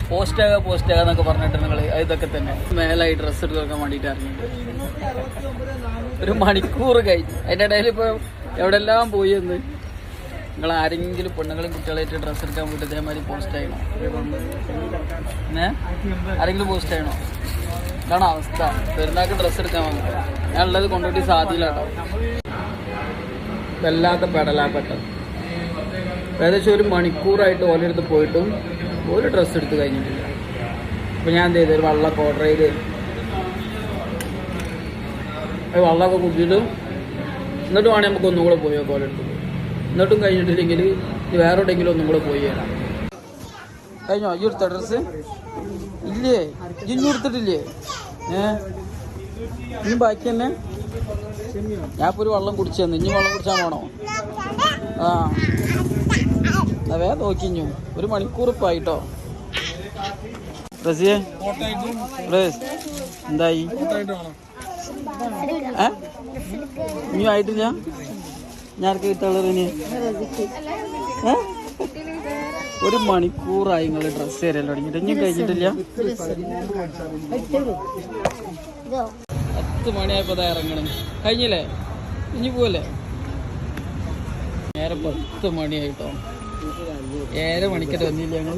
Post ആകാം എന്നൊക്കെ പറഞ്ഞിട്ട് നിങ്ങൾ ഇതൊക്കെ തന്നെ മേലായി ഡ്രസ്സ് എടുത്ത് വെക്കാൻ വേണ്ടിയിട്ട് ഇറങ്ങിയിട്ട് ഒരു മണിക്കൂർ കഴിഞ്ഞു. അതിൻ്റെ ഇടയിൽ ഇപ്പോൾ എവിടെല്ലാം പോയി എന്ന് നിങ്ങൾ ആരെങ്കിലും പെണ്ണുങ്ങളും കുട്ടികളായിട്ട് ഡ്രസ്സ് എടുക്കാൻ പോയിട്ട് ഇതേമാതിരി പോസ്റ്റ് ചെയ്യണോ? ആരെങ്കിലും പോസ്റ്റ് ചെയ്യണോ? ഇതാണ് അവസ്ഥ. പെരുന്നാൾക്ക് ഡ്രസ്സ് എടുക്കാൻ വന്നത് ഞാൻ ഉള്ളത് കൊണ്ടുപോയിട്ട് സാധ്യയിലാട്ടോ. വല്ലാത്ത പെടലാപ്പെട്ടത്. ഏകദേശം ഒരു മണിക്കൂറായിട്ട് ഓരോരുത്ത് പോയിട്ടും ഒരു ഡ്രസ്സ് എടുത്ത് കഴിഞ്ഞിട്ടില്ല. അപ്പോൾ ഞാൻ എന്ത് ചെയ്തു, ഒരു വെള്ളമൊക്കെ ഓർഡർ ചെയ്ത് വെള്ളമൊക്കെ കുടിച്ചിട്ട് എന്നിട്ട് വേണമെങ്കിൽ നമുക്ക് ഒന്നും കൂടെ പോയി നോക്കാം ഓരോരുത്ത്. എന്നിട്ടും കഴിഞ്ഞിട്ടില്ലെങ്കിൽ വേറെ എവിടെയെങ്കിലും ഒന്നും കൂടെ പോയി തരാം. കഴിഞ്ഞോ? ഈ എടുത്ത ഡ്രസ്സ് ഇല്ലേ? ഇന്നും എടുത്തിട്ടില്ലേ? ഇനി ബാക്കി തന്നെ ഞാൻ ഇപ്പോൾ ഒരു വെള്ളം കുടിച്ചു തന്നു. ഇനി വെള്ളം കുടിച്ചാൽ വേണോ? ആ വേഗം നോക്കിഞ്ഞു. ഒരു മണിക്കൂർ ഇപ്പോൾ ആയിട്ടോ. റസിയെ എന്തായി? ഇനിയും ആയിട്ടില്ല. ഞാൻ ആർക്ക് കിട്ടുള്ളത്? ഇനി ഒരു മണിക്കൂറായി നിങ്ങൾ ഡ്രസ്സ് തരാൻ തുടങ്ങിയിട്ട്. ഇനിയും കഴിഞ്ഞിട്ടില്ല. 10 മണിയായപ്പോൾ ഇറങ്ങണം. കഴിഞ്ഞില്ലേ? ഇനി പോവല്ലേ? നേരെ 10 മണിയായിട്ടോ. 7 മണിക്കറ്റ് വന്നില്ല ഞങ്ങൾ.